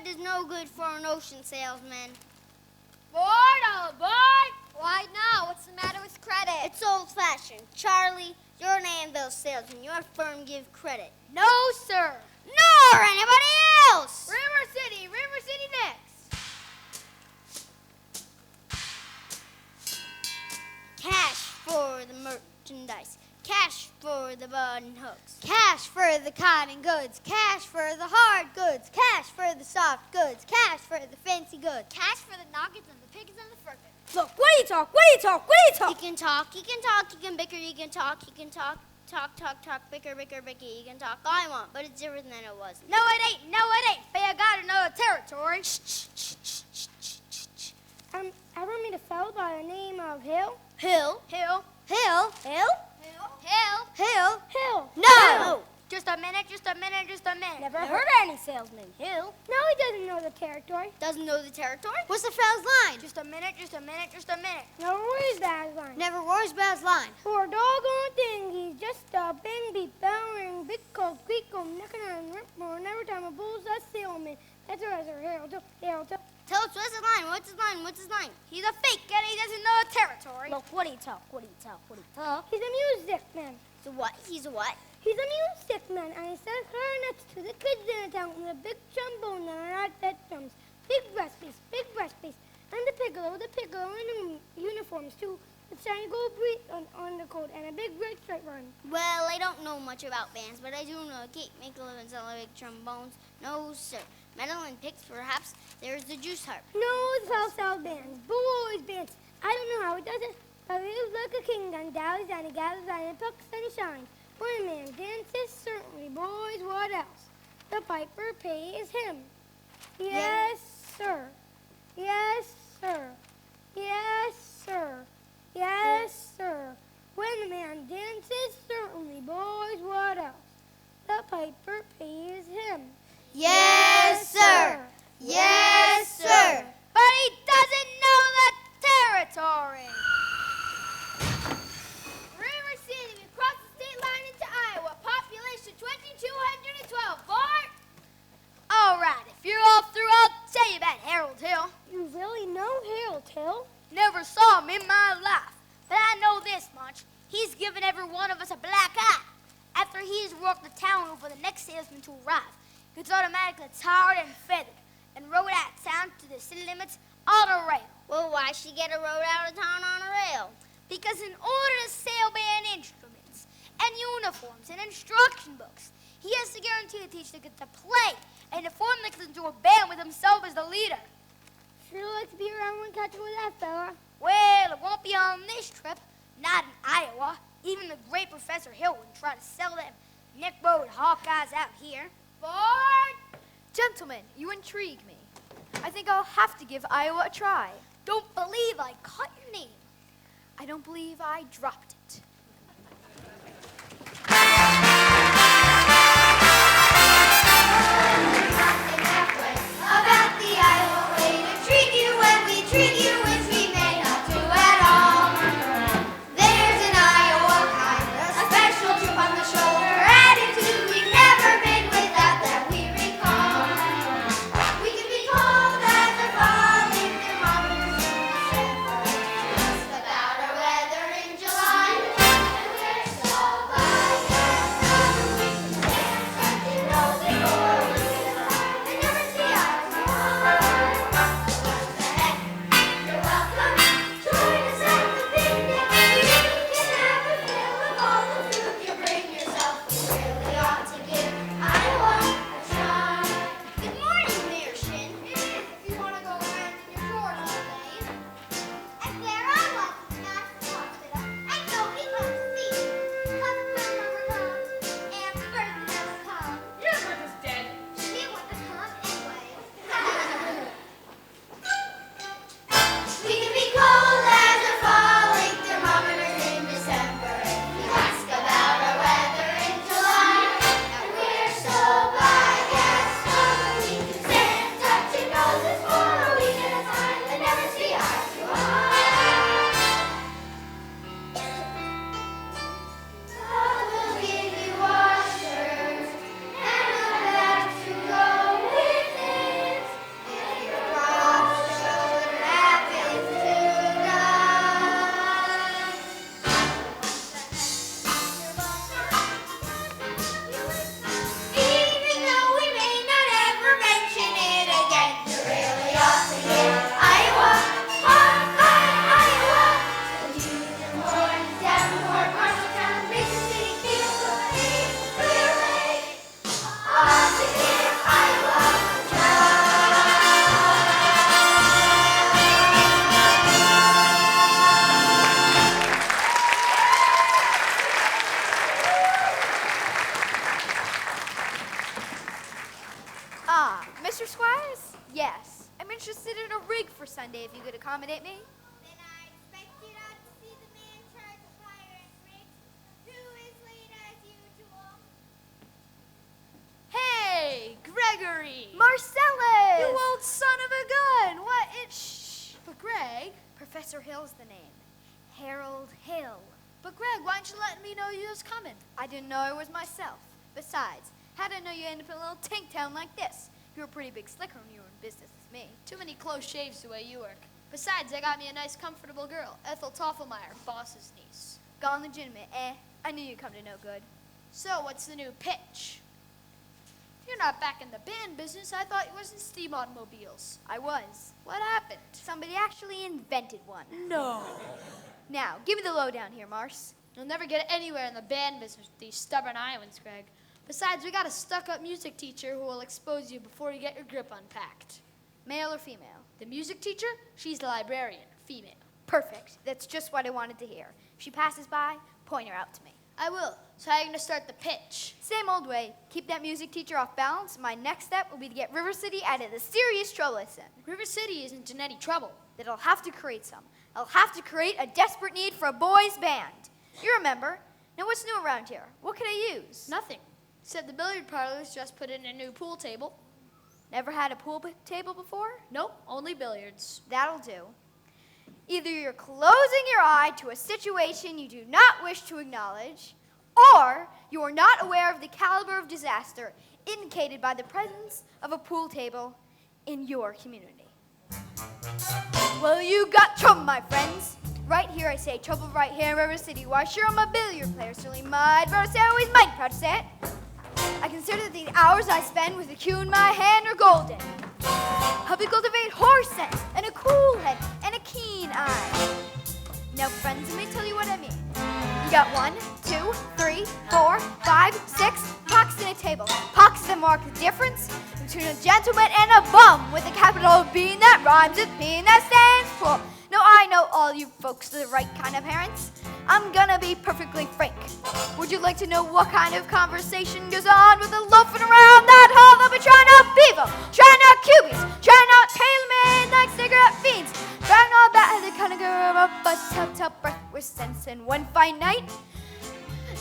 credit is no good for an ocean salesman. Board, all aboard! Why now? What's the matter with credit? It's old-fashioned. Charlie, you're an anvil salesman. Your firm give credit. No, sir. Nor anybody else! River City next. Cash for the merchandise. Cash for the button hooks. Cash for the cotton goods. Cash for the hard goods. Cash for the soft goods. Cash for the fancy goods. Cash for the nuggets and the pickings and the frickers. Look, what do you talk? What do you talk? What do you talk? He can talk, he can talk, he can bicker, he can talk, bicker, he can talk all I want, but it's different than it was. No, it ain't. But you gotta know the territory. I ever meet a fellow by the name of Hill? Hill? Hill. No! Just a minute. Never heard of any salesman. Hill? No, he doesn't know the territory. Doesn't know the territory? What's the fellow's line? Just a minute. Never worries about his line. Never worries about his line. For a doggone thing, he's just a bing, beep, bellering, big cold, creakle, knicking and rip, and every time a bull's a salesman. That's a Harold. Tell us, what's his line? He's a fake and he doesn't know the territory. Look, what do you talk? He's a music man. He's a what? He's a music man, and he sells clarinets to the kids in the town with a big trombone and a lot that drums. Big breast piece, and the piccolo in uniforms too, with shiny gold on the coat and a big red stripe run. Well, I don't know much about bands, but I do know Kate make a living selling big trombones. No, sir. Metal and picks, perhaps. There's the juice harp. No, the South bands, boys bands. I don't know how he does it, but he lives like a king on dallies and he gathers and he pucks and he shines. When a man dances, certainly, boys, what else? The piper pays him. Yes, sir. Yes, sir. Yes, sir. Yes, sir. When a man dances, certainly, boys, what else? The piper pays him. Yes, sir. Yes, sir. But he doesn't know the territory. River City, we cross the state line into Iowa. Population 2,212. Board. All right, if you're all through, I'll tell you about Harold Hill. You really know Harold Hill? Never saw him in my life, but I know this much. He's given every one of us a black eye. After he's walked the town over the next salesman to arrive, gets automatically tarred and feathered and rode out of town to the city limits on a rail. Well, why she get a road out of town on a rail? Because in order to sell band instruments and uniforms and instruction books, he has to guarantee the teacher gets to play and to form like into a band with himself as the leader. Sure like to be around one country with that fella. Well, it won't be on this trip, not in Iowa. Even the great Professor Hill would try to sell them neck-bowed Hawkeyes out here. Board! Gentlemen, you intrigue me. I think I'll have to give Iowa a try. Don't believe I caught your name. I don't believe I dropped it. About the Iowa way to treat you when we treat you, which we may not do at all. There's an Iowa kind, a special chip on the shoulder attitude we've never been without that we recall. We can be cold as a falling thermometer, except for just about our weather in July. Sunday if you could accommodate me. Then I expect you not to see the man charged with fire and rich, who is late as usual. Hey, Gregory! Marcellus! You old son of a gun! What in... Shh! But Greg... Professor Hill's the name. Harold Hill. But Greg, why didn't you let me know you was coming? I didn't know it was myself. Besides, how did I know you ended up in a little tink town like this? You were a pretty big slicker when you were in business with me. Too many close shaves the way you work. Besides, I got me a nice, comfortable girl, Ethel Toffelmeyer, boss's niece. Gone legitimate, eh? I knew you'd come to no good. So, what's the new pitch? You're not back in the band business. I thought you was in steam automobiles. I was. What happened? Somebody actually invented one. No. Now, give me the lowdown here, Mars. You'll never get anywhere in the band business with these stubborn Iowans, Greg. Besides, we got a stuck-up music teacher who will expose you before you get your grip unpacked. Male or female? The music teacher? She's the librarian, female. Perfect. That's just what I wanted to hear. If she passes by, point her out to me. I will. So how are you going to start the pitch? Same old way. Keep that music teacher off balance. My next step will be to get River City out of the serious trouble it's in. River City isn't in any trouble. That I'll have to create some. I'll have to create a desperate need for a boys' band. You remember. Now what's new around here? What could I use? Nothing. Except the billiard parlor's just put in a new pool table. Never had a pool table before? Nope, only billiards. That'll do. Either you're closing your eye to a situation you do not wish to acknowledge, or you are not aware of the caliber of disaster indicated by the presence of a pool table in your community. Well, you got trouble, my friends. Right here I say trouble right here in River City. Why, sure, I'm a billiard player, certainly my adversary always mighty proud to say it. I consider that the hours I spend with a cue in my hand are golden. Help me cultivate horse sense and a cool head and a keen eye. Now, friends, let me tell you what I mean. You got 1, 2, 3, 4, 5, 6 pucks in a table. Pucks that mark the difference between a gentleman and a bum with a capital B that rhymes with P and that stands for. Now, I know all you folks are the right kind of parents. I'm gonna be perfectly frank. Would you like to know what kind of conversation goes on with the loafing around that hall? They'll be trying out beaver, trying out cubies, trying out tailor-made like cigarette fiends, trying all that the kind of girl up a tell breath with sense. And one fine night,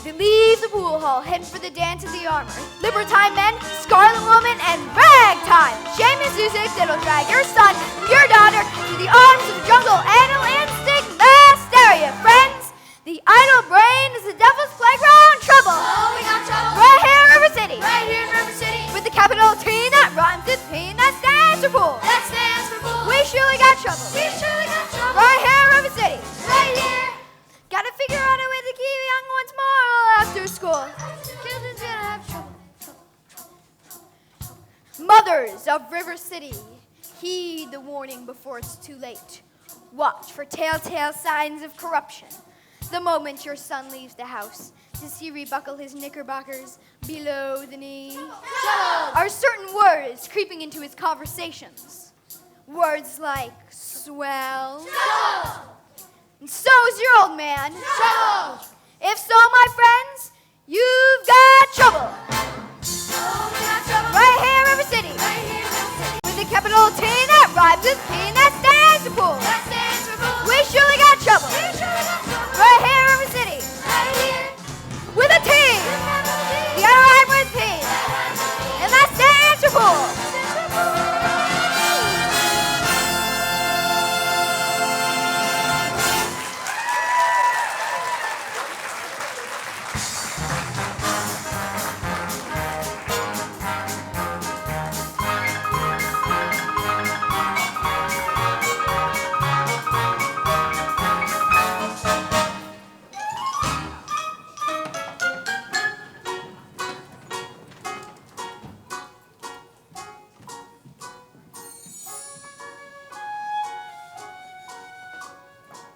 they leave the pool hall, heading for the dance of the armor. Libertine men, scarlet woman, and ragtime. Shameless music that'll drag your son, your daughter, to the arms of the jungle animal instinct mass hysteria, friends. The idle brain is the devil's playground trouble. Oh, we got trouble. Right here in River City. Right here in River City. With the capital T that rhymes with P and that stands for pool. That stands for pool. We surely got trouble. We surely got trouble. Right here in River City. Right here. Gotta figure out a way to keep young ones moral after school. Children's gonna have trouble. Mothers of River City, heed the warning before it's too late. Watch for telltale signs of corruption. The moment your son leaves the house, does he rebuckle his knickerbockers below the knee? Are certain words creeping into his conversations? Words like swell. And so's your old man. Trouble. If so, my friends, you've got trouble. Right here in River City. With the capital T that rhymes with P and that stands for pool. We surely got trouble. Right here in River City. With a T. The other rhyme with P. And that stands for pool.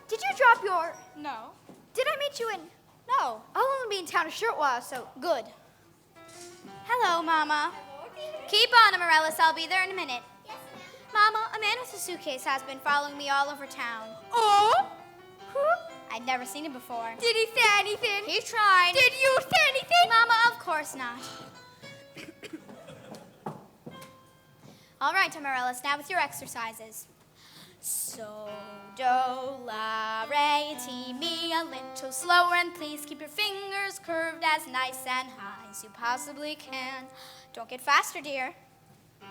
Did you drop your... No. Did I meet you in... No. I'll only be in town a short while, so good. Hello, Mama. Keep on, Amaryllis. I'll be there in a minute. Yes, Mama, a man with a suitcase has been following me all over town. Oh? I'd never seen him before. Did he say anything? He tried. Did you say anything? Mama, of course not. All right, Amaryllis, now with your exercises. So, do, la, re, ti, mi, a little slower, and please keep your fingers curved as nice and high as you possibly can. Don't get faster, dear.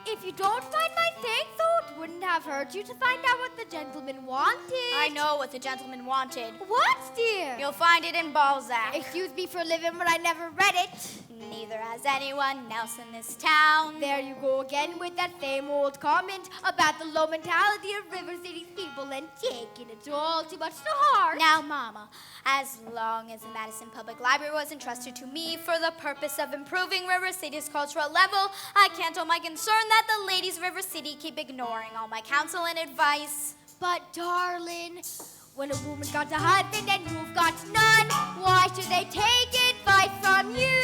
If you don't find my thing, though, it wouldn't have hurt you to find out what the gentleman wanted. I know what the gentleman wanted. What, dear? You'll find it in Balzac. Excuse me for living, but I never read it. Neither has anyone else in this town. There you go again with that same old comment about the low mentality of River City's people and taking it all too much to heart. Now, Mama, as long as the Madison Public Library was entrusted to me for the purpose of improving River City's cultural level, I can't hold my concern that the ladies of River City keep ignoring all my counsel and advice. But, darling, when a woman's got a husband and you've got none, why should they take advice from you?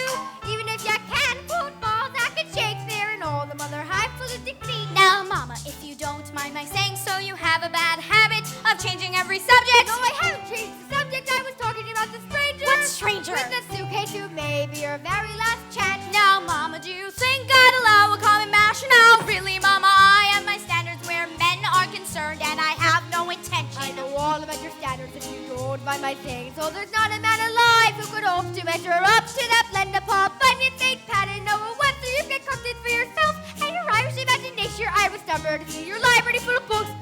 Even if you can quote Balzac and Shakespeare and all them other highfalutin techniques. Now, Mama, if you don't mind my saying so, you have a bad habit of changing every subject. No, I haven't changed the subject. I was talking about the stranger. What stranger? With the suitcase who may be your very last chance. Now, Mama, do you think I'd allow a common mash now? Really, Mama, I have my standards where men are concerned, and I have no intention. I know all about your standards if you don't mind my saying so. There's not a man alive who could hope to measure up to that blend of Paul Bunyan, St. Pat, and Noah Webster. You can come this for yourself, and your Irish imagination, your Irish summer to see your library full of books.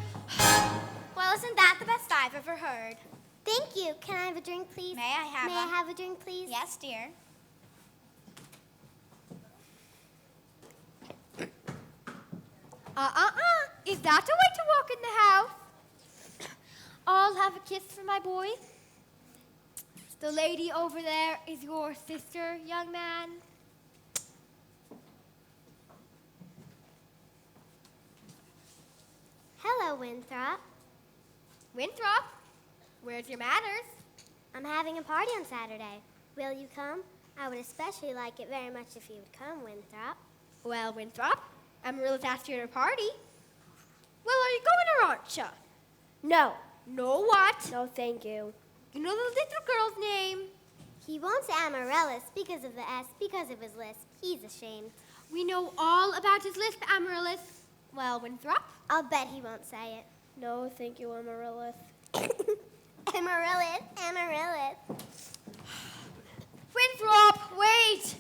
Well, isn't that the best I've ever heard? Thank you. Can I have a drink, please? May I have May I have a drink, please? Yes, dear. Is that a way to walk in the house? I'll have a kiss for my boy. The lady over there is your sister, young man. Hello, Winthrop. Winthrop, where's your manners? I'm having a party on Saturday. Will you come? I would especially like it very much if you would come, Winthrop. Well, Winthrop, Amaryllis asked you to a party. Well, are you going or aren't you? No. No what? No, thank you. You know the little girl's name? He won't say Amaryllis because of the S, because of his lisp. He's ashamed. We know all about his lisp, Amaryllis. Well, Winthrop? I'll bet he won't say it. No, thank you, Amaryllis. Amaryllis, Amaryllis. Winthrop, wait!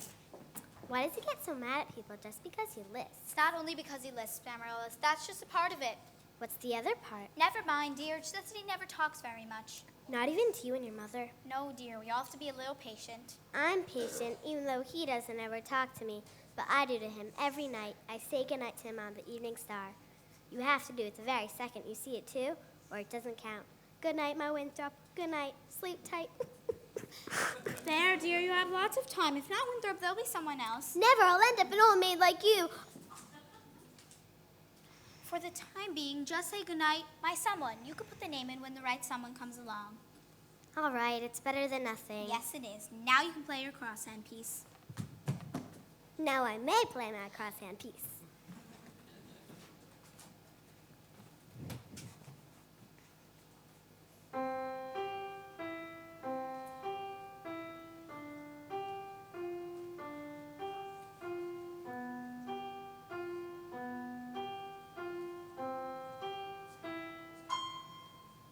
Why does he get so mad at people just because he lisps? It's not only because he lisps, Amaryllis. That's just a part of it. What's the other part? Never mind, dear. It's just that he never talks very much. Not even to you and your mother. No, dear. We all have to be a little patient. I'm patient, even though he doesn't ever talk to me. But I do to him every night. I say goodnight to him on the evening star. You have to do it the very second you see it, too, or it doesn't count. Good night, my Winthrop. Good night. Sleep tight. There, dear. You have lots of time. If not Winthrop, there'll be someone else. Never. I'll end up an old maid like you. For the time being, just say goodnight. My someone. You can put the name in when the right someone comes along. All right. It's better than nothing. Yes, it is. Now you can play your crosshand piece. Now I may play my crosshand piece.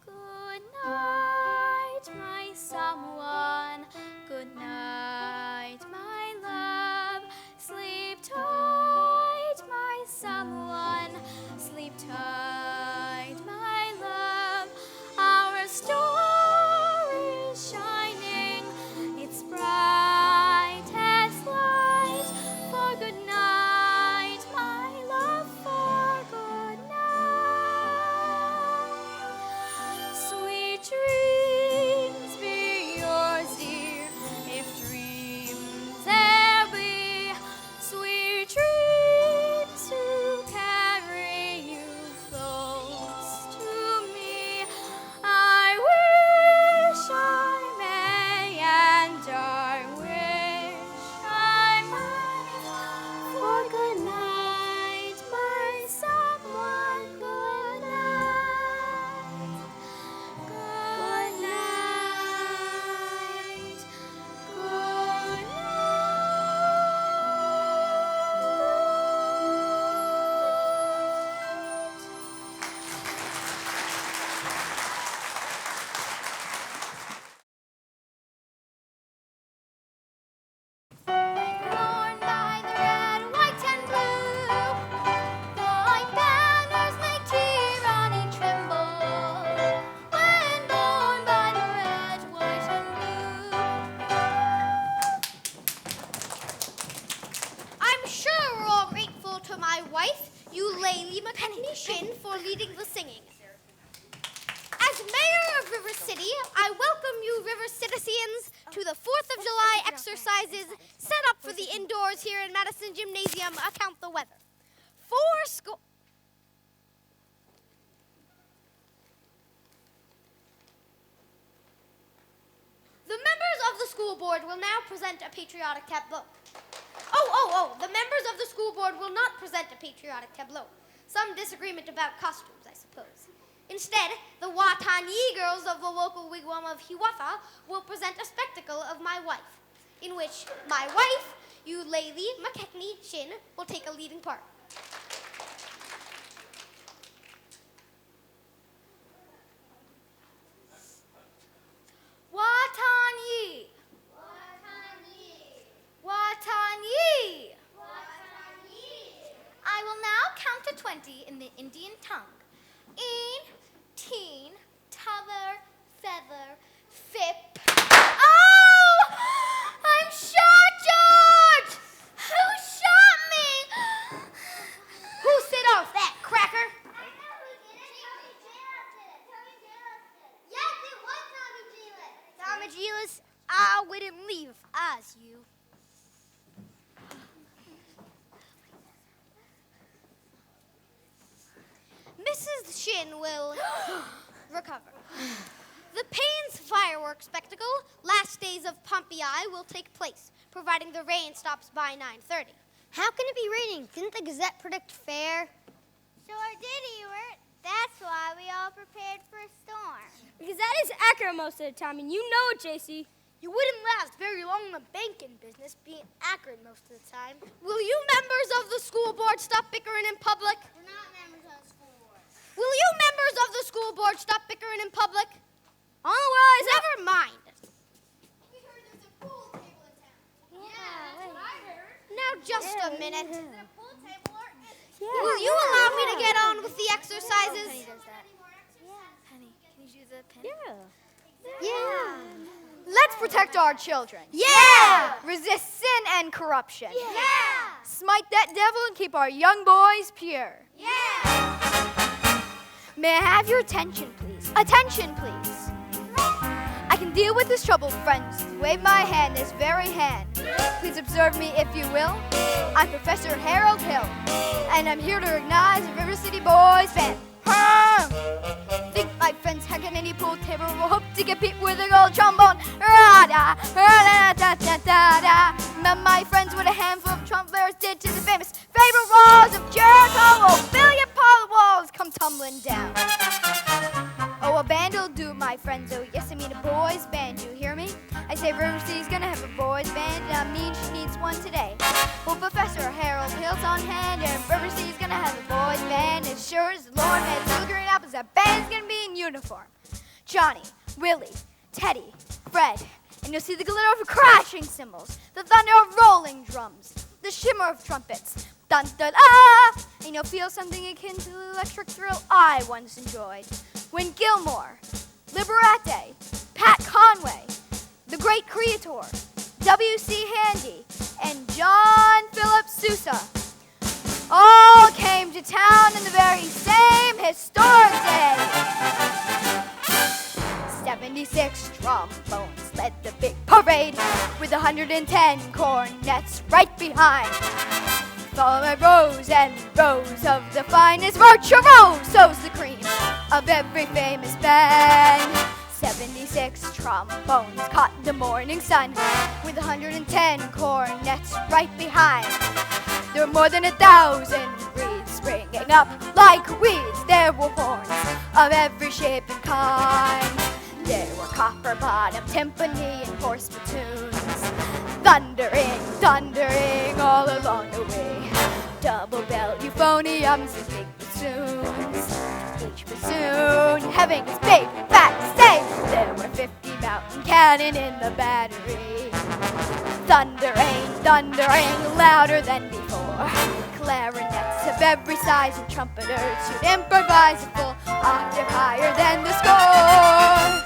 Good night, my someone. Good night, my love. Sleep tight, my someone. Sleep tight, my love. Our story boys here in Madison Gymnasium account the weather. The members of the school board will now present a patriotic tableau. The members of the school board will not present a patriotic tableau. Some disagreement about costumes, I suppose. Instead, the Watanyi girls of the local wigwam of Hiwatha will present a spectacle of my wife, in which my wife, Eulalie McKechnie Shin, will take a leading part. Watanyi! Watanyi! I will now count to 20 in the Indian tongue. Een, teen, t'other, feather, fip. Oh! I'm shot, George! Who shot me? Who set off that cracker? Tommy Gilas, I wouldn't leave if I was you. Mrs. Shin will recover. The Payne's fireworks spectacle, last days of Pompeii, will take place, providing the rain stops by 9:30. How can it be raining? Didn't the Gazette predict fair? Sure did, Ewart. That's why we all prepared for a storm. Because that is accurate most of the time, and you know it, JC. You wouldn't last very long in the banking business, being accurate most of the time. Will you members of the school board stop bickering in public? We're not members of the school board. Will you members of the school board stop bickering in public? On the wise. Never mind. We heard there's a pool table in town. Yeah, that's what I heard. Now just a minute. Is it a pool table or is it? Will you allow me to get on with the exercises? Penny, can you do the pen? Yeah. Let's protect our children. Yeah. Resist sin and corruption. Yeah. Smite that devil and keep our young boys pure. Yeah. May I have your attention, please? Attention, please. I can deal with this trouble, friends. Wave my hand, this very hand. Please observe me, if you will. I'm Professor Harold Hill, and I'm here to recognize the River City Boys Band. Think, my friends, how can any pool table will hope to compete with a gold trombone? Ra-da, ra-da-da-da-da-da. My friends, what a handful of trumpeters did to the famous favorite walls of Jericho. Oh, billion pound walls come tumbling down. Oh, a band'll do, my friends. Oh, yes, I mean a boys' band. You hear me? I say River City's gonna have a boys' band, and I mean she needs one today. Well, Professor Harold Hill's on hand, and River City's gonna have a boys' band. As sure as the Lord has two green apples, that band's gonna be in uniform. Johnny, Willie, Teddy, Fred, and you'll see the glitter of crashing cymbals, the thunder of rolling drums, the shimmer of trumpets. Dun dun ah! And you'll feel something akin to the electric thrill I once enjoyed when Gilmore, Liberate, Pat Conway, the great Creator, W.C. Handy, and John Philip Sousa all came to town in the very same historic day. 76 trombones led the big parade with 110 cornets right behind. Followed by rows and rows of the finest virtuosos, the cream of every famous band. 76 trombones caught the morning sun with 110 cornets right behind. There were more than 1,000 reeds springing up like weeds. There were horns of every shape and kind. There were copper-bottom timpani and horse spittoons, thundering, thundering all along the way. Double bell euphoniums and big bassoons, each bassoon having its big fat say. There were 50 mountain cannon in the battery, thundering, thundering louder than before. Clarinets of every size and trumpeters who'd improvise a full octave higher than the score.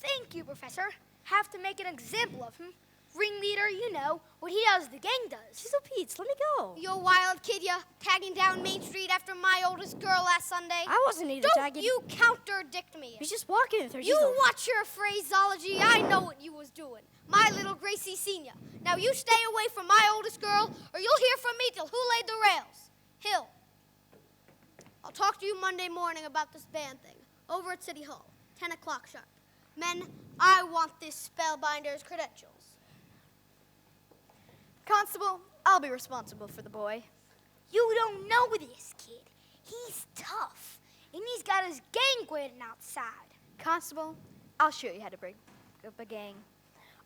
Thank you, Professor. Have to make an example of him. Ringleader, you know, what he does, the gang does. Chisel Pete's, let me go. You wild kid, ya, tagging down Main Street after my oldest girl last Sunday. I wasn't either Don't tagging. you counterdict me. He's just walking with her. You watch your phraseology. I know what you was doing. My little Gracie Senior. Now you stay away from my oldest girl, or you'll hear from me till who laid the rails. Hill. I'll talk to you Monday morning about this band thing. Over at City Hall, 10 o'clock sharp. Men, I want this spellbinder's credentials. Constable, I'll be responsible for the boy. You don't know this kid. He's tough, and he's got his gang waiting outside. Constable, I'll show you how to bring up a gang.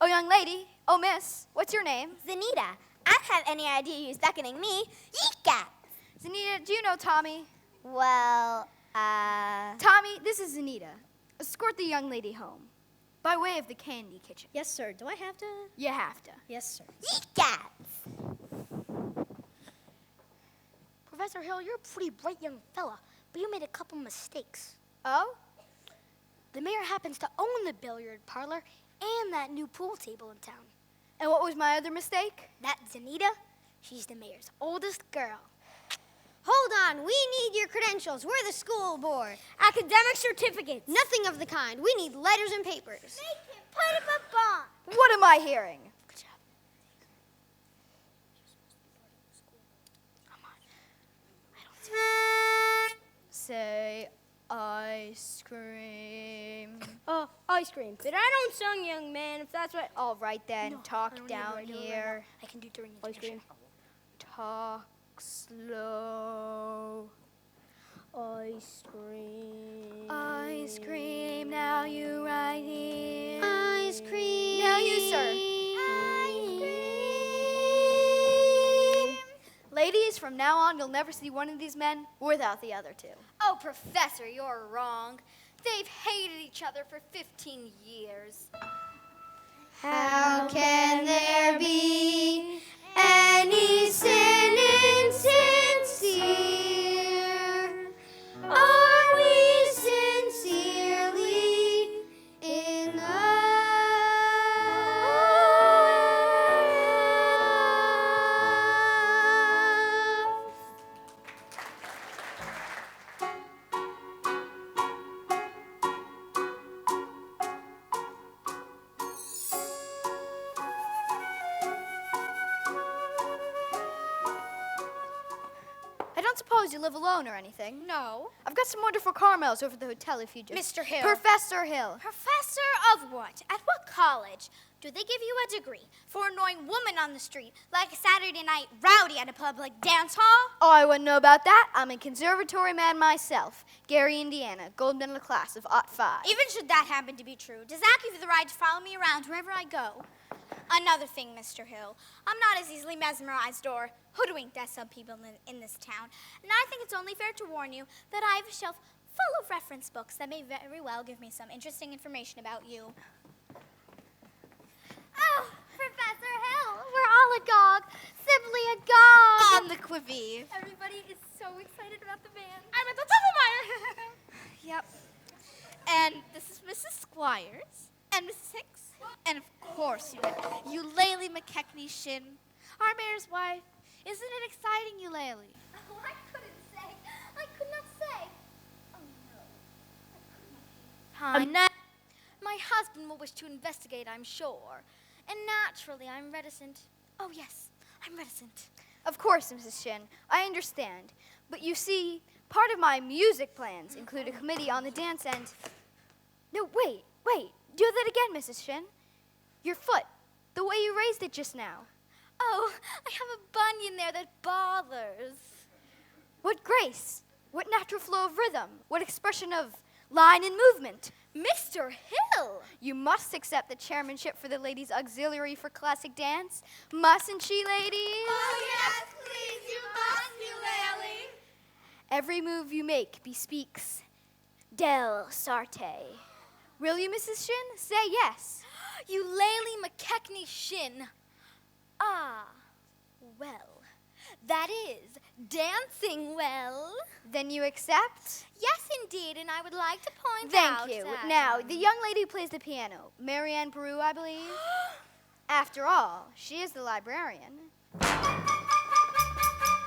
Oh, young lady. Oh, miss. What's your name? Zanita, I don't have any idea who's beckoning me. Yika! Zanita, do you know Tommy? Well, Tommy, this is Zanita. Escort the young lady home. By way of the candy kitchen. Yes, sir. Do I have to? You have to. Yes, sir. Yika! Professor Hill, you're a pretty bright young fella, but you made a couple mistakes. Oh? The mayor happens to own the billiard parlor and that new pool table in town. And what was my other mistake? That Zanita, she's the mayor's oldest girl. Hold on, we need your credentials. We're the school board. Academic certificates. Nothing of the kind. We need letters and papers. Make him put him up on. What am I hearing? Good job. Say ice cream. Ice cream. But I don't sing, young man, if that's what... All right then, No, I talk don't down need to do it right here. I can do it during the Ice cream. Talk slow. Ice cream. Ice cream, now you right here. Ice cream. Now you, sir. Ice cream. Ladies, from now on, you'll never see one of these men without the other two. Oh, Professor, you're wrong. They've hated each other for 15 years. How can there be any sin insincere? Are we sincerely in love? I don't suppose you live alone or anything. No. I've got some wonderful caramels over at the hotel if you just... Mr. Hill. Professor Hill. Professor of what? At what college? Do they give you a degree for annoying women on the street like a Saturday night rowdy at a public dance hall? Oh, I wouldn't know about that. I'm a conservatory man myself. Gary, Indiana, gold medal class of '05. Even should that happen to be true, does that give you the right to follow me around wherever I go? Another thing, Mr. Hill, I'm not as easily mesmerized or hoodwinked as some people in this town, and I think it's only fair to warn you that I have a shelf full of reference books that may very well give me some interesting information about you. Oh, Professor Hill, we're all agog. Simply agog. On the quivi. Everybody is so excited about the band. I'm at the top of my... Yep. And this is Mrs. Squires and Mrs. Hicks. And of course, Eulalie McKechnie Shin, our mayor's wife. Isn't it exciting, Eulalie? Oh, I couldn't say. I could not say. Oh, no. Hi. My husband will wish to investigate, I'm sure. And naturally, I'm reticent. Oh, yes, I'm reticent. Of course, Mrs. Shin, I understand. But you see, part of my music plans include a committee on the dance and... No, wait. Do that again, Mrs. Shin. Your foot, the way you raised it just now. Oh, I have a bunion there that bothers. What grace, what natural flow of rhythm, what expression of line and movement. Mr. Hill! You must accept the chairmanship for the Ladies' Auxiliary for Classic Dance. Mustn't she, ladies? Oh, yes, please, you must, Eulalie. Every move you make bespeaks Del Sarte. Will you, Mrs. Shin? Say yes. Eulalie McKechnie Shin. Ah, well, That is, dancing well. Then you accept? Yes, indeed, and I would like to point Thank out you. that, Now, the young lady who plays the piano, Marianne Peru, I believe. After all, she is the librarian.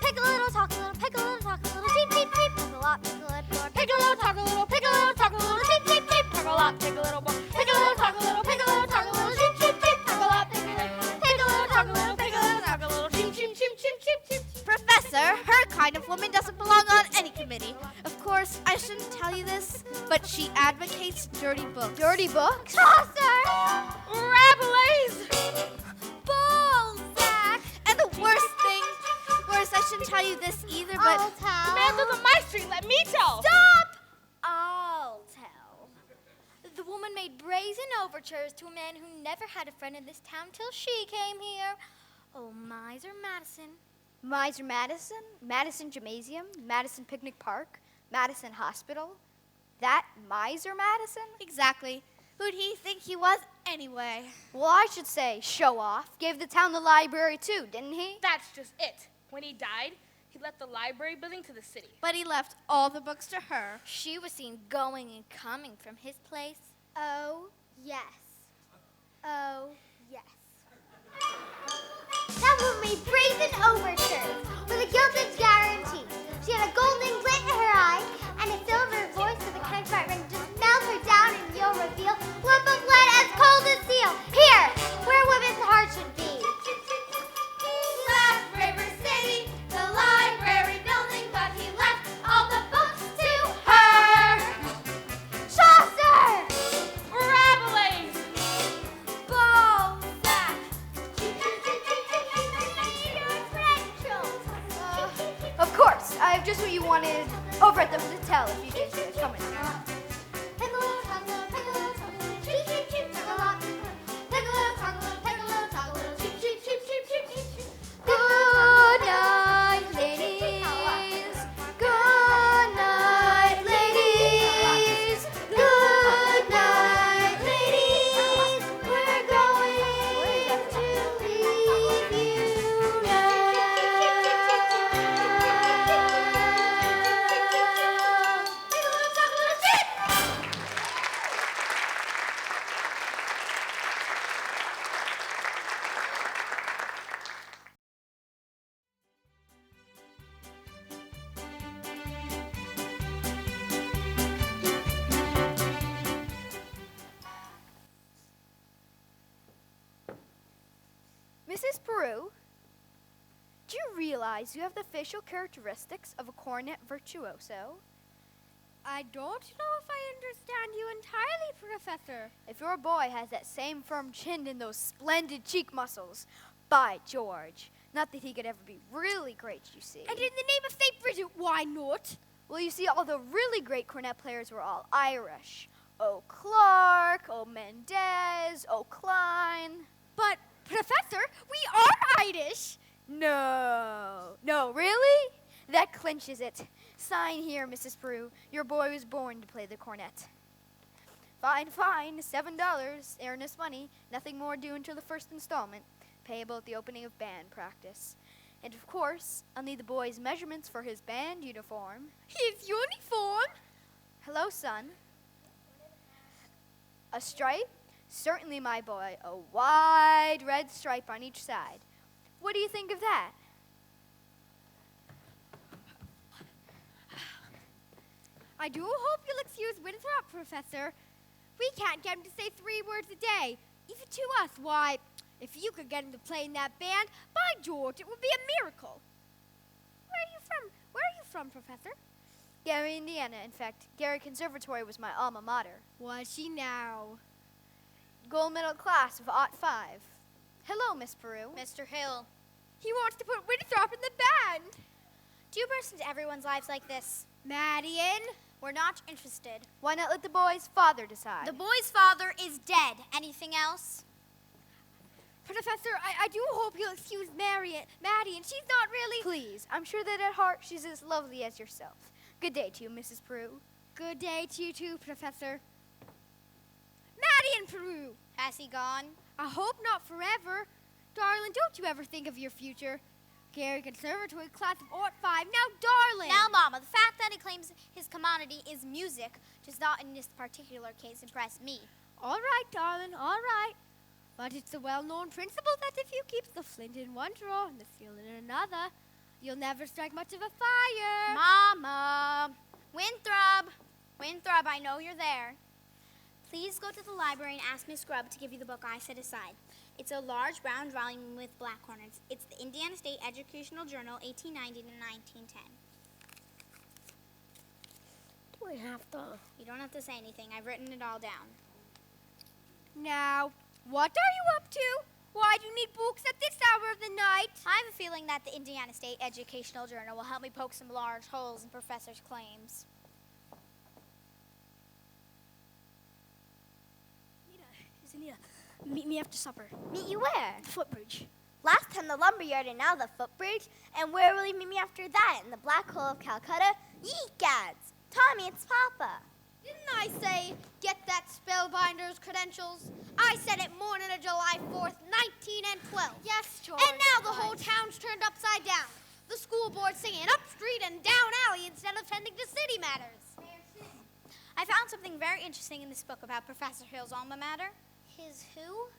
Pick a little, talk a little, pick a little, talk a little, cheep, cheep, cheep. Pick a lot, pick a little more. Pick a little, talk a little, pick a little, talk a little, cheep, cheep, cheep. Pick a lot, pick a little more. Pick a little, talk a little, pick a little, talk a little, cheep, cheep, cheep. Pick a lot, pick a little, pick a little, talk a little, pick a little, talk a little, cheep, cheep, cheep, cheep, cheep, cheep. Professor, her kind of woman doesn't belong on any committee. Of course, I shouldn't tell you this, but she advocates dirty books. Dirty books? Chaucer! Rabelais! Balzac! And the worst thing, I shouldn't tell you this either, but I'll tell. the man lives on my street, let me tell. Stop! I'll tell. The woman made brazen overtures to a man who never had a friend in this town till she came here. Oh, Miser Madison. Miser Madison, Madison Gymnasium, Madison Picnic Park, Madison Hospital. That Miser Madison? Exactly. Who'd he think he was anyway? Well, I should say show off. Gave the town the library too, didn't he? That's just it. When he died, he left the library building to the city. But he left all the books to her. She was seen going and coming from his place. Oh, yes. Oh, yes. That woman made brazen overtures with a gilded guarantee. She had a golden glint in her eye and a silver voice with a counterpart ring. Just melt her down and you'll reveal lump of lead as cold as steel. Here, where women's hearts should be. Left River City, the library building, but he left all the books to her. Chaucer! Rabelais! Balzac! Of course. I have just what you wanted over at the hotel if you just come in. Piccolo, chocolate, piccolo, chocolate, cheep, cheep, cheep, chocolate. Piccolo, chocolate, piccolo, chocolate, cheep, cheep, cheep, cheep, cheep, cheep, cheep. Good night, ladies. Good night, ladies. Good night, ladies. We're going to leave you now. Piccolo, chocolate, cheep. Mrs. Peru, do you realize you have the facial characteristics of a cornet virtuoso? I don't know if I understand you entirely, Professor. If your boy has that same firm chin and those splendid cheek muscles, by George. Not that he could ever be really great, you see. And in the name of St. Bridget, why not? Well, you see, all the really great cornet players were all Irish. O. Clark, O. Mendez, O. Klein. But, Professor, we are Irish. No, really? That clinches it. Sign here, Mrs. Peru. Your boy was born to play the cornet. Fine, $7, earnest money. Nothing more due until the first installment, payable at the opening of band practice. And of course, I'll need the boy's measurements for his band uniform. His uniform? Hello, son. A stripe? Certainly, my boy. A wide red stripe on each side. What do you think of that? I do hope you'll excuse Winthrop, Professor. We can't get him to say 3 words a day, even to us. Why, if you could get him to play in that band, by George, it would be a miracle. Where are you from, Professor? Gary, Indiana. In fact, Gary Conservatory was my alma mater. Was she now? Gold medal class of '05. Hello, Miss Peru. Mr. Hill, He wants to put Winthrop in the band. do you burst into everyone's lives like this? Marion? We're not interested. Why not let the boy's father decide? The boy's father is dead. Anything else? Professor, I do hope you'll excuse Marion. She's not really... Please, I'm sure that at heart she's as lovely as yourself. Good day to you, Mrs. Peru. Good day to you too, Professor. Marion Peru. Has he gone? I hope not forever. Darling, don't you ever think of your future. Gary Conservatory class of Art 5. Now, darling! Now, Mama, the fact that he claims his commodity is music does not, in this particular case, impress me. All right, darling, all right. But it's a well-known principle that if you keep the flint in one drawer and the steel in another, you'll never strike much of a fire. Mama! Winthrop, I know you're there. Please go to the library and ask Miss Grubb to give you the book I set aside. It's a large brown volume with black corners. It's the Indiana State Educational Journal, 1890 to 1910. Do I have to? You don't have to say anything. I've written it all down. Now, what are you up to? Why do you need books at this hour of the night? I have a feeling that the Indiana State Educational Journal will help me poke some large holes in Professor's claims. Anita, meet me after supper. Meet you where? The footbridge. Last time the lumberyard and now the footbridge. And where will you meet me after that? In the black hole of Calcutta? Yeet, gads! Tommy, it's Papa. Didn't I say, get that spellbinder's credentials? I said it morning of July 4th, 1912. Yes, George. And now the whole town's turned upside down. The school board singing up street and down alley instead of tending to city matters. I found something very interesting in this book about Professor Hill's alma mater. His who?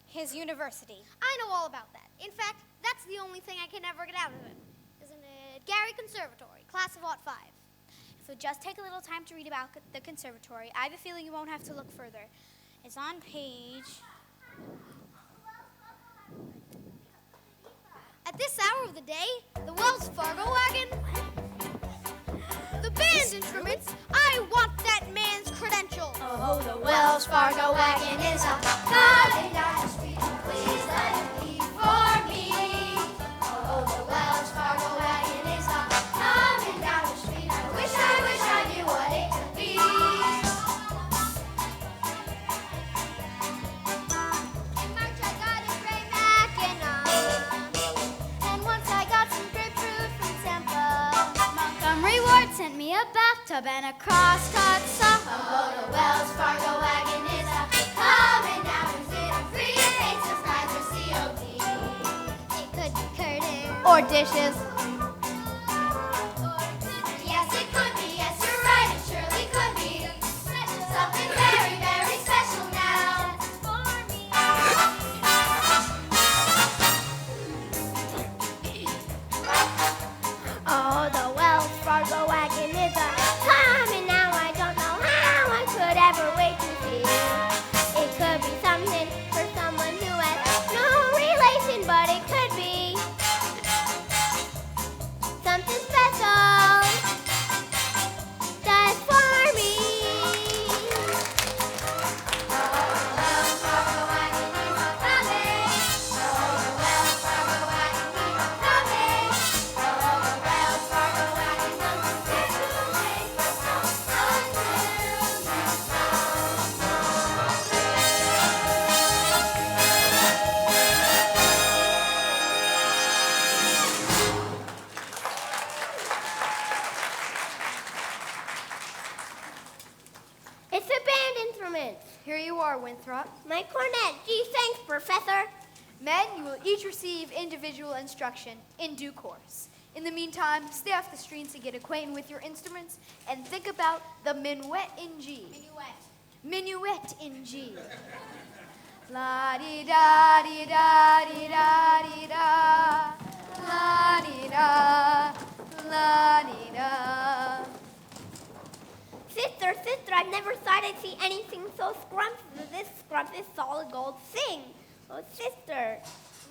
His university. I know all about that. In fact, that's the only thing I can never get out of him. Isn't it? Gary Conservatory, class of Art 5. So just take a little time to read about the conservatory. I have a feeling you won't have to look further. It's on page... At this hour of the day, the Wells Fargo wagon, the band instruments, I want that man's credential. Oh, the Wells Fargo wagon is a coming down the street. Please let it be for me. Oh, the Wells Fargo wagon is a coming down the street. I wish I knew what it could be. In March I got a gray Mackinac, and once I got some grapefruit from Tampa. Montgomery Ward sent me a bathtub and a cross-cut sock. Oh, the Wells Fargo wagon is a coming down the street. I'm free and paid subscribers COD. It could be curtains. Or dishes. Yes, it could be. Yes, you're right. It surely could be. Something very, very special now. Oh, the Wells Fargo wagon is a coming now. I don't know how I could ever wait to see it. It could be something for someone who has no relation, but it could be something special just for me. Wells Fargo wagon is a coming. Oh, the Wells Fargo wagon is a coming. Oh, the Wells Fargo wagon something special make us so It's a band instrument. Here you are, Winthrop. My cornet. Gee, thanks, Professor. Men, you will each receive individual instruction in due course. In the meantime, stay off the streets and get acquainted with your instruments and think about the minuet in G. Minuet in G. La di da di da di da di da. La di da. La di da. Sister, I've never thought I'd see anything so scrumptious as this scrumptious solid gold thing. Oh, sister.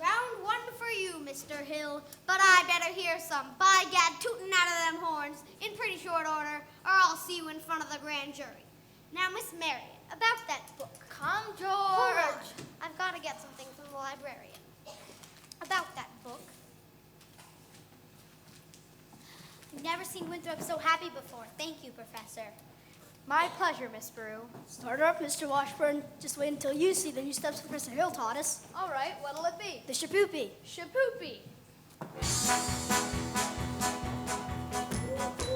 Round one for you, Mr. Hill, but I better hear some by gad tootin' out of them horns in pretty short order, or I'll see you in front of the grand jury. Now, Miss Marion, about that book. Come, Hold on. George. I've got to get something from the librarian. About that book. I've never seen Winthrop so happy before. Thank you, Professor. My pleasure, Miss Brew. Start her up, Mr. Washburn. Just wait until you see the new steps Professor Hill taught us. All right, what'll it be? The shapoopy. Shapoopy.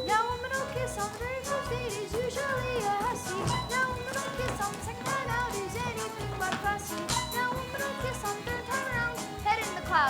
Now I'm gonna kiss on the very first date is usually a hussy. Now I'm gonna kiss on the second time out is anything but fussy. Now I'm gonna kiss on the third time around, head in the clouds.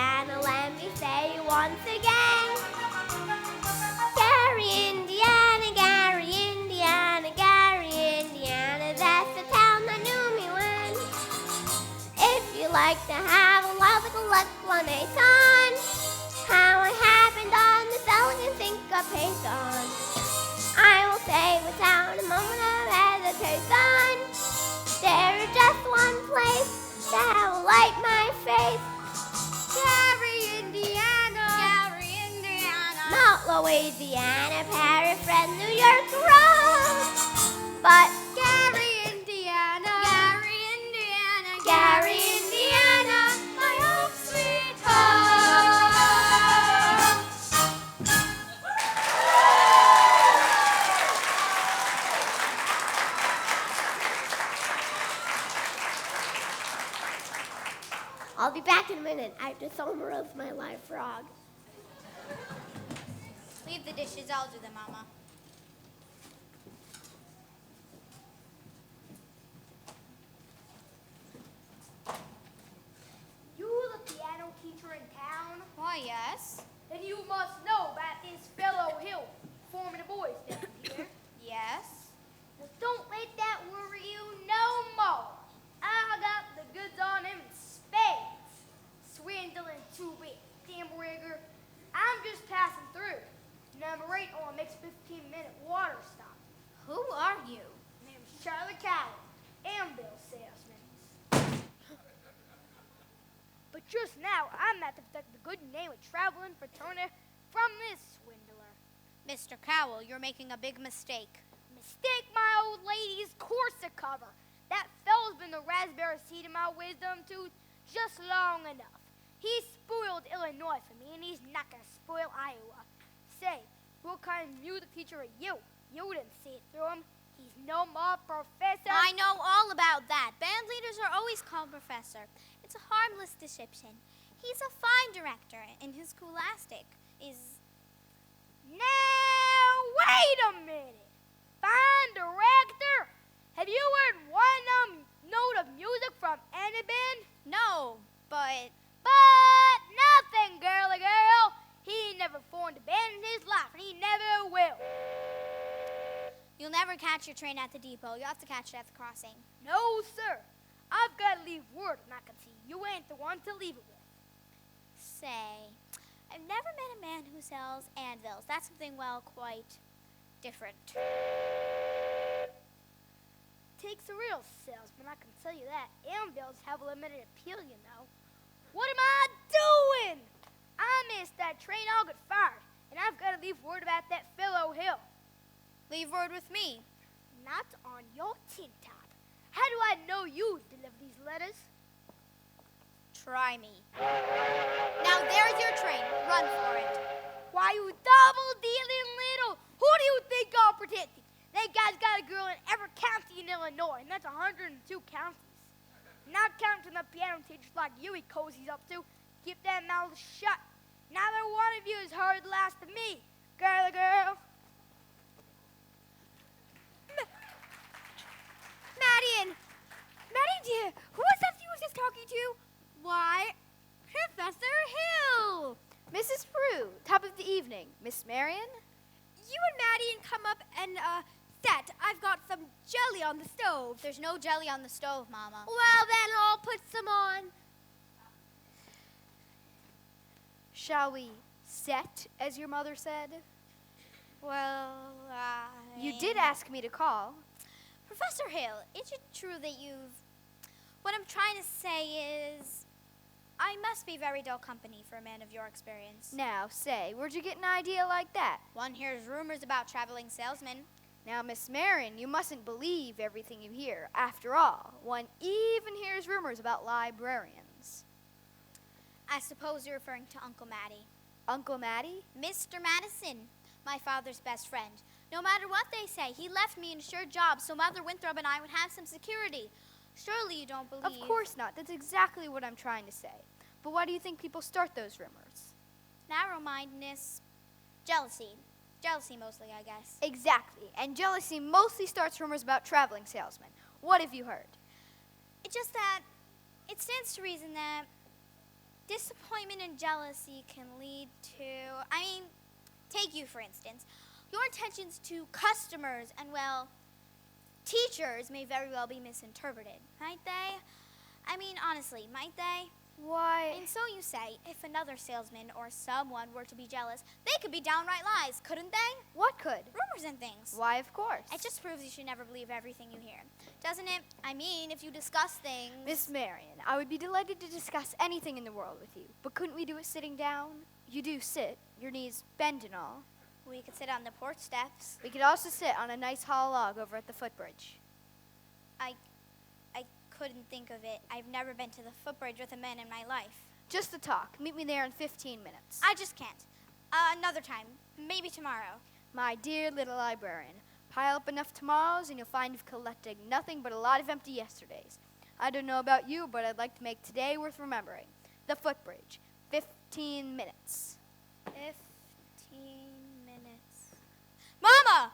like to have a logical explanation. How it happened on this elegant syncopation. I will say without a moment of hesitation, there is just one place that will light my face. Gary, Indiana. Gary, Indiana. Not Louisiana, Paris, Fred, New York, Rome. But Gary, Indiana. Gary, Indiana. Gary, Indiana, my home sweet home. I'll be back in a minute. I have to thumb roast my live frog. Leave the dishes, I'll do them, Mama. You the piano teacher in town? Why, yes. Then you must know about this fellow Hill forming the boys down here. Yes. Well, don't let that worry you no more. I got the goods on him in spades. Swindling two-bit dimwigger. I'm just passing through. Number 8 on a mixed 15-minute water stop. Who are you? Name's Charlie Cowell, Ambill salesman. But just now, I'm at to protect the good name of traveling fraternity from this swindler. Mr. Cowell, you're making a big mistake. Mistake my old lady's corset cover. That fellow's been the raspberry seed in my wisdom tooth just long enough. He spoiled Illinois for me, and he's not gonna spoil Iowa. Say, what kind of music teacher are you? You didn't see it through him. He's no more professor. I know all about that. Band leaders are always called professor. It's a harmless deception. He's a fine director, and his scholastic is... Now, wait a minute. Fine director? Have you heard one note of music from any band? No, but... But nothing, girly girl. He never formed a band in his life, and he never will. You'll never catch your train at the depot. You'll have to catch it at the crossing. No, sir. I've got to leave word, and I can see you ain't the one to leave it with. Say, I've never met a man who sells anvils. That's something, well, quite different. Takes a real salesman, I can tell you that. Anvils have a limited appeal, you know. What am I doing? I missed that train, I'll get fired. And I've got to leave word about that fellow Hill. Leave word with me. Not on your tin top. How do I know you deliver these letters? Try me. Now there's your train. Run for it. Why, you double-dealing little... Who do you think you're protecting? That guy's got a girl in every county in Illinois, and that's 102 counties. Not counting the piano teachers like you he cozies up to. Keep that mouth shut. Neither one of you has heard the last of me, girly girl. Maddie dear, who was that you was just talking to? Why, Professor Hill. Mrs. Prue, top of the evening. Miss Marion? You and Maddie come up and, set. I've got some jelly on the stove. There's no jelly on the stove, Mama. Well, then I'll put some on. Shall we set, as your mother said? Well, You did ask me to call. Professor Hill, is it true that you've... What I'm trying to say is... I must be very dull company for a man of your experience. Now, say, where'd you get an idea like that? One hears rumors about traveling salesmen. Now, Miss Marion, you mustn't believe everything you hear. After all, one even hears rumors about librarians. I suppose you're referring to Uncle Matty. Uncle Matty? Mr. Madison, my father's best friend. No matter what they say, he left me an assured job so Mother Winthrop and I would have some security. Surely you don't believe... Of course not. That's exactly what I'm trying to say. But why do you think people start those rumors? Narrow-mindedness, jealousy. Jealousy mostly, I guess. Exactly. And jealousy mostly starts rumors about traveling salesmen. What have you heard? It's just that it stands to reason that disappointment and jealousy can lead to... I mean, take you, for instance. Your intentions to customers and, well, teachers may very well be misinterpreted, might they? I mean, honestly, might they? Why? And so you say, if another salesman or someone were to be jealous, they could be downright lies, couldn't they? What could? Rumors and things. Why, of course. It just proves you should never believe everything you hear, doesn't it? I mean, if you discuss things... Miss Marion, I would be delighted to discuss anything in the world with you, but couldn't we do it sitting down? You do sit, your knees bend and all. We could sit on the porch steps. We could also sit on a nice hollow log over at the footbridge. I couldn't think of it. I've never been to the footbridge with a man in my life. Just to talk. Meet me there in 15 minutes. I just can't. Another time. Maybe tomorrow. My dear little librarian, pile up enough tomorrows and you'll find you've collected nothing but a lot of empty yesterdays. I don't know about you, but I'd like to make today worth remembering. The footbridge. 15 minutes. 15 minutes. Mama!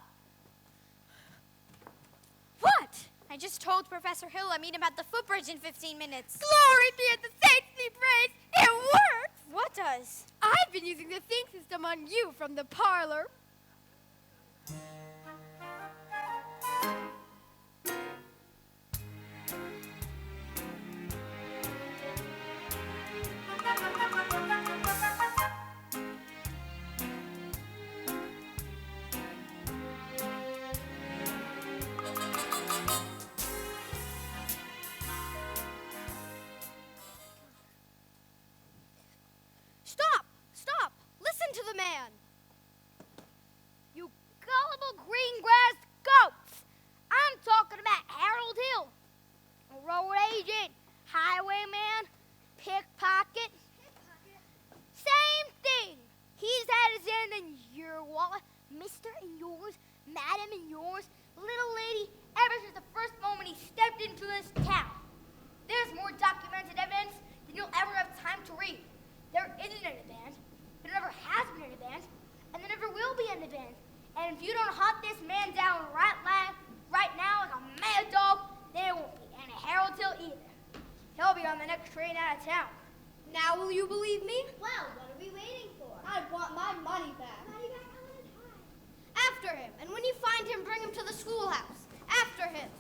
What? I just told Professor Hill I meet him at the footbridge in 15 minutes. Glory be at the saints be praised. It works. What does? I've been using the think system on you from the parlor. Stop! Stop! Listen to the man! You gullible green-grass goats! I'm talking about Harold Hill, a road agent, highwayman, pickpocket. Same thing. He's had his hand in your wallet, Mister and yours, Madam and yours, little lady, ever since the first moment he stepped into this town. There's more documented evidence than you'll ever have time to read. There isn't an event, there never has been an event, and there never will be an event. And if you don't hunt this man down right now like a mad dog, there won't be any Harold Hill either. He'll be on the next train out of town. Now will you believe me? Well, what are we waiting for? I want my money back. Money back on the time. After him, and when you find him, bring him to the schoolhouse. After him.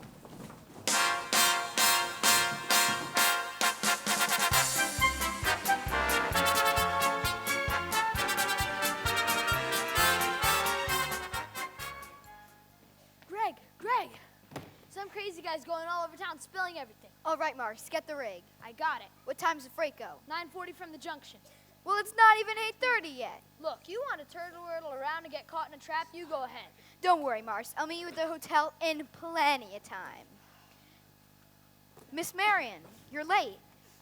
Greg, some crazy guy's going all over town spilling everything. All right, Morris, get the rig. I got it. What time's the freight go? 9:40 from the junction. Well, it's not even 8:30 yet. Look, you want to turtle around and get caught in a trap, you go ahead. Don't worry, Morris. I'll meet you at the hotel in plenty of time. Miss Marion, you're late.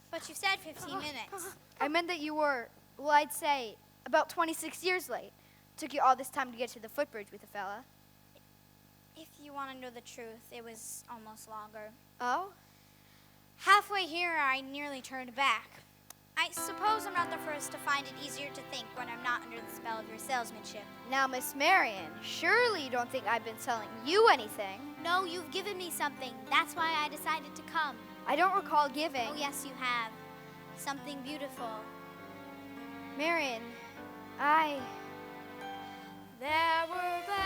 But you said 15 minutes. I meant that you were, well, I'd say, about 26 years late. Took you all this time to get to the footbridge with a fella. If you want to know the truth, it was almost longer. Oh? Halfway here, I nearly turned back. I suppose I'm not the first to find it easier to think when I'm not under the spell of your salesmanship. Now, Miss Marion, surely you don't think I've been selling you anything. No, you've given me something. That's why I decided to come. I don't recall giving. Oh, yes, you have. Something beautiful. Marion, There were bells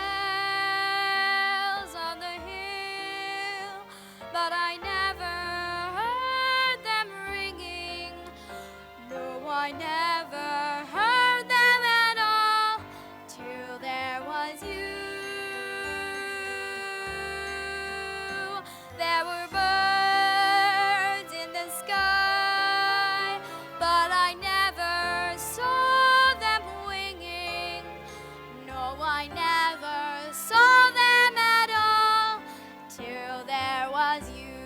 on the hill, but I never heard them ringing. No, I never heard them at all till there was you. There were birds in the sky, but I never saw them winging. No, I never saw them at all till there was you.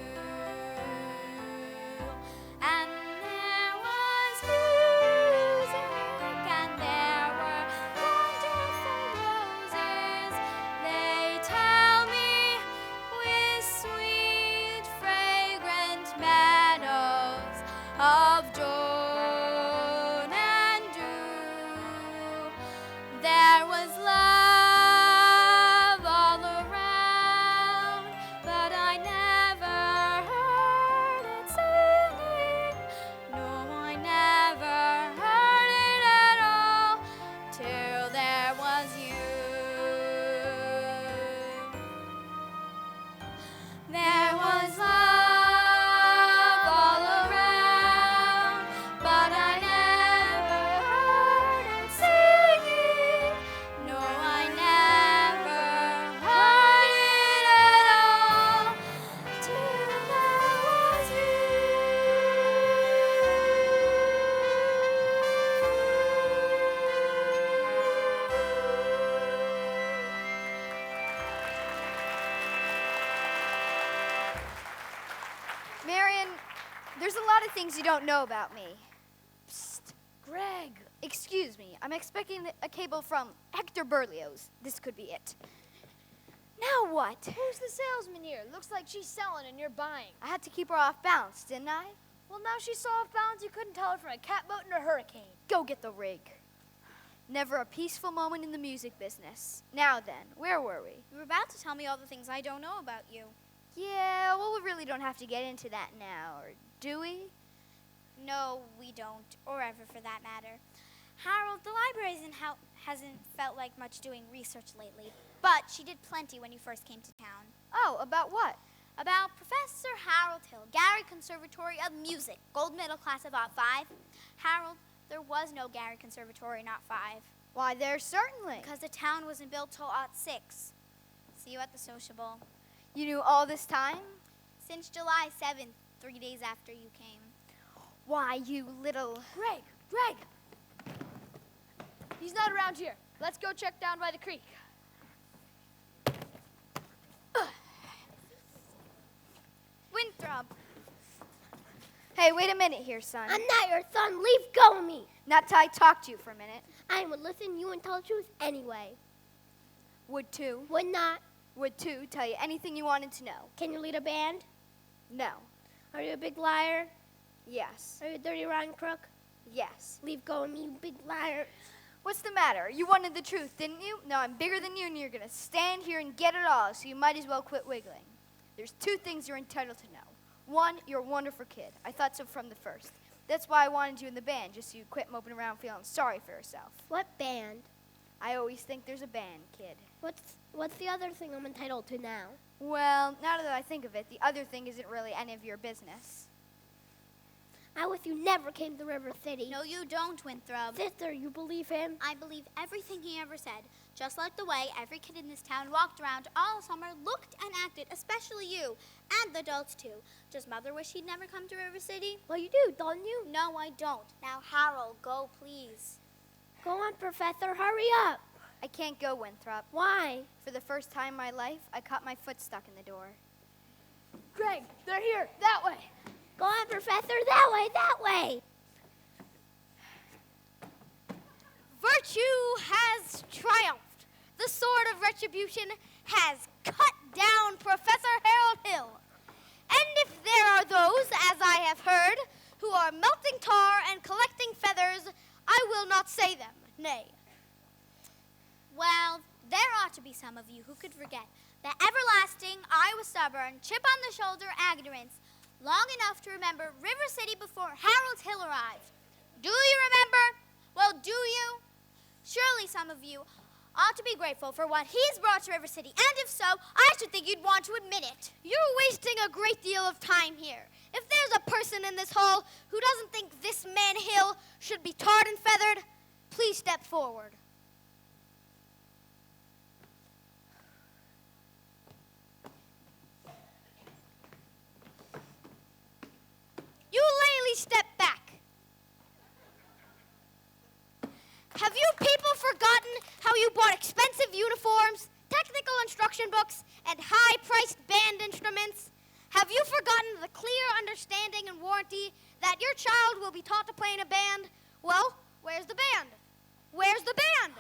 And there was music, and there were wonderful roses. They tell me with sweet, fragrant meadows of dawn and dew. There was love all around, but I never There's a lot of things you don't know about me. Psst, Greg. Excuse me, I'm expecting a cable from Hector Berlioz. This could be it. Now what? Who's the salesman here? Looks like she's selling and you're buying. I had to keep her off balance, didn't I? Well, now she's so off balance you couldn't tell her from a catboat in a hurricane. Go get the rig. Never a peaceful moment in the music business. Now then, where were we? You were about to tell me all the things I don't know about you. Yeah, well, we really don't have to get into that now, or do we? No, we don't, or ever for that matter. Harold, the library hasn't felt like much doing research lately, but she did plenty when you first came to town. Oh, about what? About Professor Harold Hill, Gary Conservatory of Music, gold medal class of '05. Harold, there was no Gary Conservatory in '05. Why, there certainly. Because the town wasn't built till '06. See you at the sociable. You knew all this time? Since July 7th, 3 days after you came. Why, you little... Greg! He's not around here. Let's go check down by the creek. Winthrop, Hey, wait a minute here, son. I'm not your son. Leave go of me. Not till I talk to you for a minute. I would listen to you and tell the truth anyway. Would too. Would not. Would too tell you anything you wanted to know. Can you lead a band? No. Are you a big liar? Yes. Are you a dirty, rotten crook? Yes. Leave go of me, you big liar. What's the matter? You wanted the truth, didn't you? No, I'm bigger than you, and you're going to stand here and get it all, so you might as well quit wiggling. There's two things you're entitled to know. One, you're a wonderful kid. I thought so from the first. That's why I wanted you in the band, just so you'd quit moping around feeling sorry for yourself. What band? I always think there's a band, kid. What's the other thing I'm entitled to now? Well, now that I think of it, the other thing isn't really any of your business. I wish you never came to River City. no, you don't, Winthrop. Sister, you believe him? I believe everything he ever said, just like the way every kid in this town walked around all summer, looked and acted, especially you, and the adults too. Does Mother wish he'd never come to River City? Well, you do, don't you? No, I don't. Now, Harold, go, please. Go on, Professor, hurry up. I can't go, Winthrop. Why? For the first time in my life, I caught my foot stuck in the door. Greg, they're here. That way. Go on, Professor, that way, that way. Virtue has triumphed. The sword of retribution has cut down Professor Harold Hill. And if there are those, as I have heard, who are melting tar and collecting feathers, I will not say them, nay. Well, there ought to be some of you who could forget the everlasting, I was stubborn, chip on the shoulder ignorance long enough to remember River City before Harold Hill arrived. Do you remember? Well, do you? Surely some of you ought to be grateful for what he's brought to River City, and if so, I should think you'd want to admit it. You're wasting a great deal of time here. If there's a person in this hall who doesn't think this man Hill should be tarred and feathered, please step forward. You lately step back. Have you people forgotten how you bought expensive uniforms, technical instruction books, and high-priced band instruments? Have you forgotten the clear understanding and warranty that your child will be taught to play in a band? Well, where's the band? Where's the band?